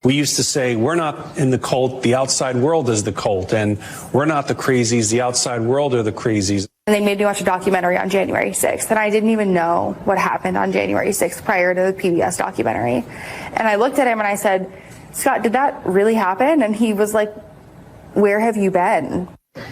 We used to say, we're not in the cult, the outside world is the cult, and we're not the crazies, the outside world are the crazies. And they made me watch a documentary on January 6th, and I didn't even know what happened on January 6th prior to the PBS documentary. And I looked at him and I said, Scott, did that really happen? And he was like, where have you been?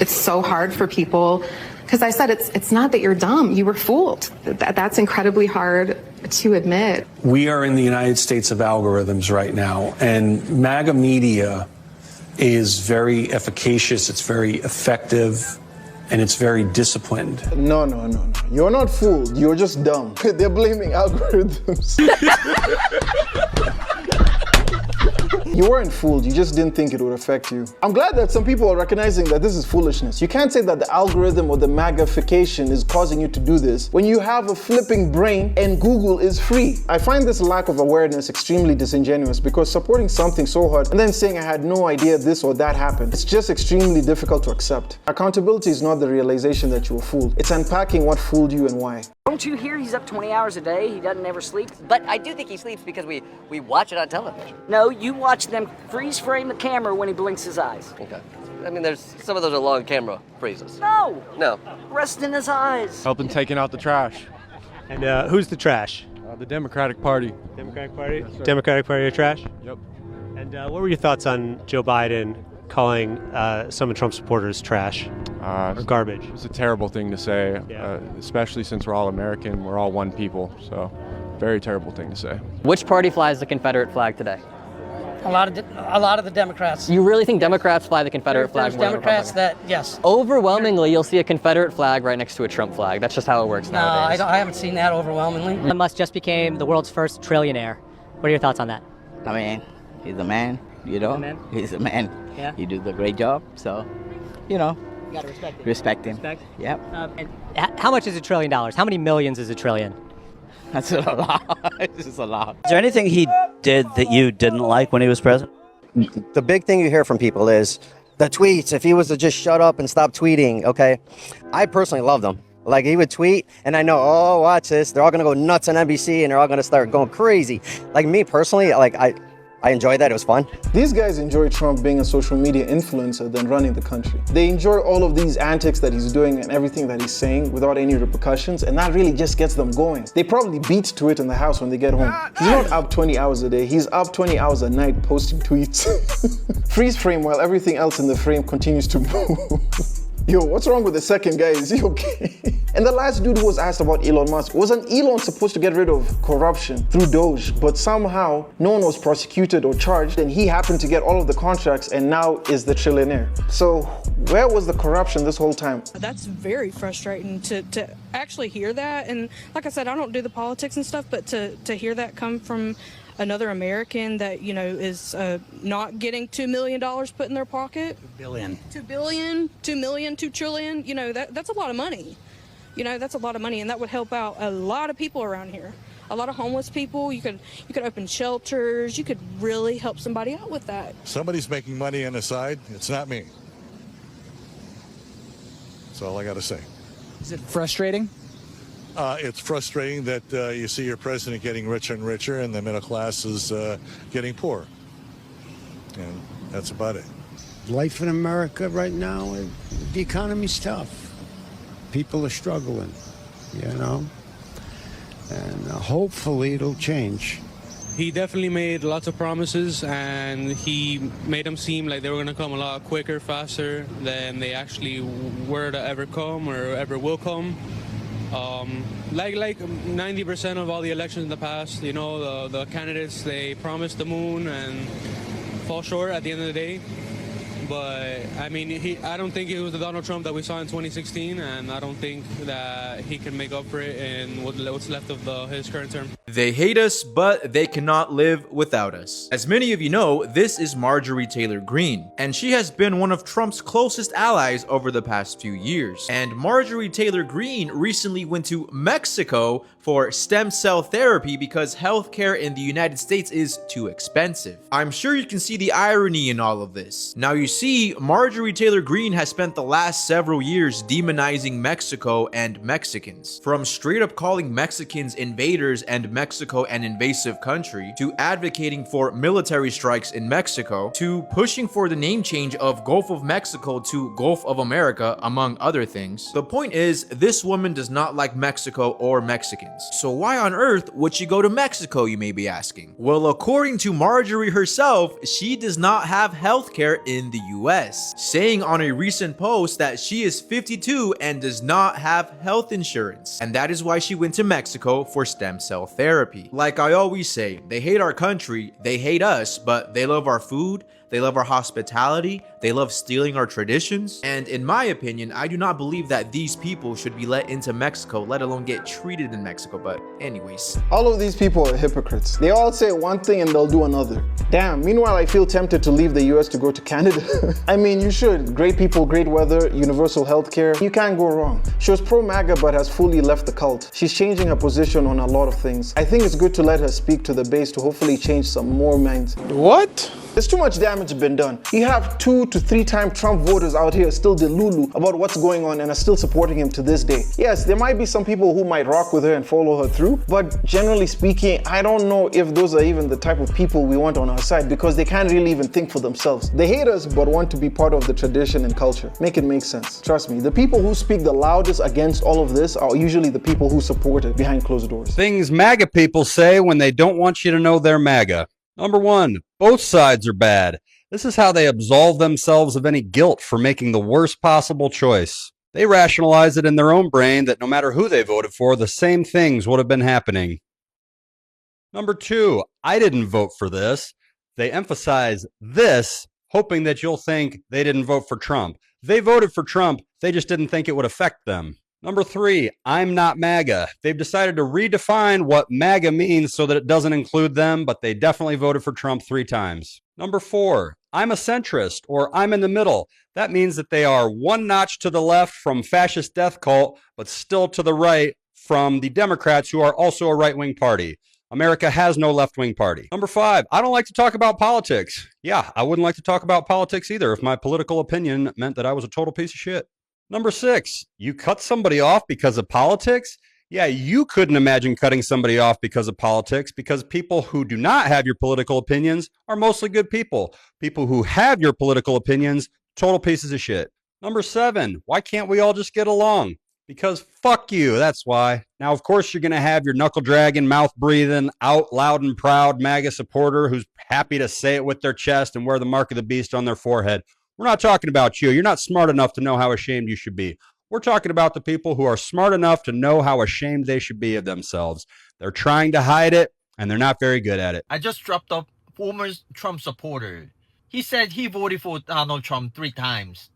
It's so hard for people, because I said it's not that you're dumb, you were fooled. That's incredibly hard to admit. We are in the United States of algorithms right now, and MAGA media is very efficacious, it's very effective, and it's very disciplined. No. You're not fooled, you're just dumb. They're blaming algorithms. You weren't fooled, you just didn't think it would affect you. I'm glad that some people are recognizing that this is foolishness. You can't say that the algorithm or the MAGAification is causing you to do this when you have a flipping brain and Google is free. I find this lack of awareness extremely disingenuous, because supporting something so hard and then saying I had no idea this or that happened, it's just extremely difficult to accept. Accountability is not the realization that you were fooled. It's unpacking what fooled you and why. Don't you hear he's up 20 hours a day? He doesn't ever sleep. But I do think he sleeps because we watch it on television. No, you watch them freeze frame the camera when he blinks his eyes. Okay. I mean, there's some of those are long camera freezes. No. No. Rest in his eyes. Helping taking out the trash. And who's the trash? The Democratic Party. Democratic Party? Yes, sir. Democratic Party of trash? Yep. And what were your thoughts on Joe Biden calling some of Trump's supporters trash or garbage? It's a terrible thing to say, Yeah. especially since we're all American. We're all one people, so very terrible thing to say. Which party flies the Confederate flag today? A lot of the Democrats. You really think Democrats fly the Confederate flag There's more than Democrats Republicans? that, yes. Overwhelmingly, you'll see a Confederate flag right next to a Trump flag. That's just how it works No, nowadays. I haven't seen that overwhelmingly. Elon Musk just became the world's first trillionaire. What are your thoughts on that? I mean, he's a man, you know. He's a man. Yeah. He does a great job, so, you know. You gotta respect him. Respect him. Respect? Yep. And how much is $1 trillion? How many millions is $1 trillion? That's a lot. It's just a lot. Is there anything he did that you didn't like when he was president? The big thing you hear from people is the tweets. If he was to just shut up and stop tweeting, okay? I personally loved him. Like, he would tweet, and I know, oh, watch this. They're all going to go nuts on NBC, and they're all going to start going crazy. Like, me personally, like, I enjoyed that. It was fun. These guys enjoy Trump being a social media influencer than running the country. They enjoy all of these antics that he's doing and everything that he's saying without any repercussions, and that really just gets them going. They probably beat to it in the house when they get home. He's not up 20 hours a day. He's up 20 hours a night posting tweets. Freeze frame while everything else in the frame continues to move. Yo, what's wrong with the second guy? Is he okay? And the last dude who was asked about Elon Musk, wasn't Elon supposed to get rid of corruption through Doge, but somehow no one was prosecuted or charged, and he happened to get all of the contracts and now is the trillionaire. So where was the corruption this whole time? That's very frustrating to actually hear that. And like I said, I don't do the politics and stuff, but to hear that come from another American that, you know, is not getting $2 million put in their pocket. $2 billion. $2 billion, $2 million, $2 trillion, you know, that's a lot of money. You know, that's a lot of money, and that would help out a lot of people around here. A lot of homeless people. You could open shelters. You could really help somebody out with that. Somebody's making money on the side. It's not me. That's all I got to say. Is it frustrating? It's frustrating that you see your president getting richer and richer, and the middle class is getting poorer. And that's about it. Life in America right now, the economy's tough. People are struggling, you know, and hopefully it'll change. He definitely made lots of promises, and he made them seem like they were going to come a lot quicker, faster than they actually were to ever come or ever will come. Like 90% of all the elections in the past, you know, the candidates, they promised the moon and fall short at the end of the day. But, I mean, I don't think it was the Donald Trump that we saw in 2016, and I don't think that he can make up for it in what's left of his current term. They hate us, but they cannot live without us. As many of you know, this is Marjorie Taylor Greene, and she has been one of Trump's closest allies over the past few years. And Marjorie Taylor Greene recently went to Mexico for stem cell therapy because healthcare in the United States is too expensive. I'm sure you can see the irony in all of this. Now you see see, Marjorie Taylor Greene has spent the last several years demonizing Mexico and Mexicans. From straight up calling Mexicans invaders and Mexico an invasive country, to advocating for military strikes in Mexico, to pushing for the name change of Gulf of Mexico to Gulf of America, among other things. The point is, this woman does not like Mexico or Mexicans. So why on earth would she go to Mexico, you may be asking? Well, according to Marjorie herself, she does not have healthcare in the US, saying on a recent post that she is 52 and does not have health insurance, and that is why she went to Mexico for stem cell therapy. Like I always say, they hate our country, they hate us, but they love our food, they love our hospitality, they love stealing our traditions, and in my opinion, I do not believe that these people should be let into Mexico, let alone get treated in Mexico. But anyways. All of these people are hypocrites. They all say one thing and they'll do another. Damn, meanwhile I feel tempted to leave the US to go to Canada. I mean, you should. Great people, great weather, universal healthcare. You can't go wrong. She was pro-MAGA but has fully left the cult. She's changing her position on a lot of things. I think it's good to let her speak to the base to hopefully change some more minds. What? There's too much damage been done. You have 2 to 3 time Trump voters out here still delulu about what's going on and are still supporting him to this day. Yes, there might be some people who might rock with her and follow her through, but generally speaking, I don't know if those are even the type of people we want on our side, because they can't really even think for themselves. They hate us but want to be part of the tradition and culture. Make it make sense. Trust me, the people who speak the loudest against all of this are usually the people who support it behind closed doors. Things MAGA people say when they don't want you to know they're MAGA. Number 1, both sides are bad. This is how they absolve themselves of any guilt for making the worst possible choice. They rationalize it in their own brain that no matter who they voted for, the same things would have been happening. Number 2, I didn't vote for this. They emphasize this, hoping that you'll think they didn't vote for Trump. They voted for Trump, they just didn't think it would affect them. Number 3, I'm not MAGA. They've decided to redefine what MAGA means so that it doesn't include them, but they definitely voted for Trump 3 times. Number 4, I'm a centrist, or I'm in the middle. That means that they are one notch to the left from fascist death cult, but still to the right from the Democrats, who are also a right-wing party. America has no left-wing party. Number 5, I don't like to talk about politics. Yeah, I wouldn't like to talk about politics either if my political opinion meant that I was a total piece of shit. Number 6, you cut somebody off because of politics? Yeah, you couldn't imagine cutting somebody off because of politics, because people who do not have your political opinions are mostly good people. People who have your political opinions, total pieces of shit. Number 7, why can't we all just get along? Because fuck you, that's why. Now, of course, you're going to have your knuckle-dragging, mouth-breathing, out loud and proud MAGA supporter who's happy to say it with their chest and wear the mark of the beast on their forehead. We're not talking about you. You're not smart enough to know how ashamed you should be. We're talking about the people who are smart enough to know how ashamed they should be of themselves. They're trying to hide it, and they're not very good at it. I just dropped off former Trump supporter. He said he voted for Donald Trump 3 times.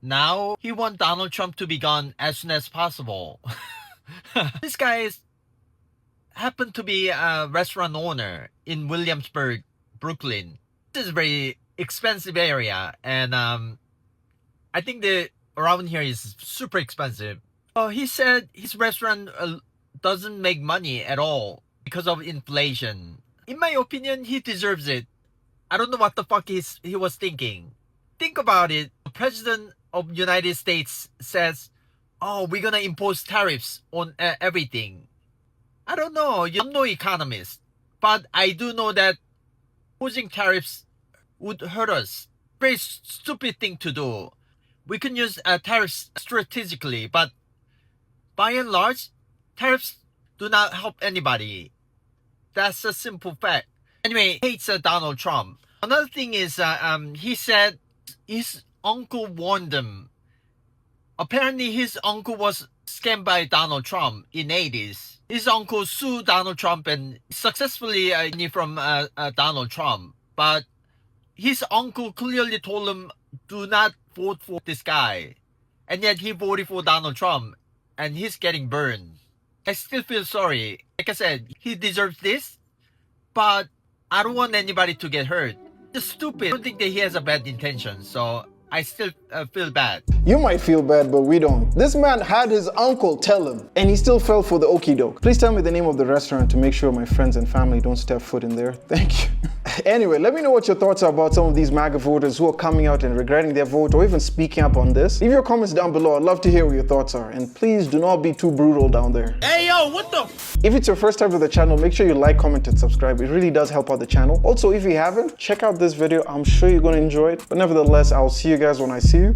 Now, he wants Donald Trump to be gone as soon as possible. This guy happened to be a restaurant owner in Williamsburg, Brooklyn. This is a very expensive area, and I think the around here is super expensive. He said his restaurant doesn't make money at all because of inflation. In my opinion, he deserves it. I don't know what the fuck he was thinking. Think about it. The president of the United States says, oh, we're gonna impose tariffs on everything. I don't know. I'm no economist, but I do know that imposing tariffs would hurt us. Very stupid thing to do. We can use tariffs strategically, but by and large, tariffs do not help anybody. That's a simple fact. Anyway, he hates Donald Trump. Another thing is, he said his uncle warned him. Apparently, his uncle was scammed by Donald Trump in 80s. His uncle sued Donald Trump and successfully from Donald Trump. But his uncle clearly told him, do not vote for this guy. And yet he voted for Donald Trump, and he's getting burned. I still feel sorry. Like I said, he deserves this, but I don't want anybody to get hurt. It's stupid. I don't think that he has a bad intention, so I still feel bad. You might feel bad, but we don't. This man had his uncle tell him, and he still fell for the okie doke. Please tell me the name of the restaurant to make sure my friends and family don't step foot in there. Thank you. Anyway, let me know what your thoughts are about some of these MAGA voters who are coming out and regretting their vote or even speaking up on this. Leave your comments down below. I'd love to hear what your thoughts are. And please do not be too brutal down there. Hey yo, what the If it's your first time to the channel, make sure you like, comment, and subscribe. It really does help out the channel. Also, if you haven't, check out this video. I'm sure you're going to enjoy it. But nevertheless, I'll see you guys when I see you.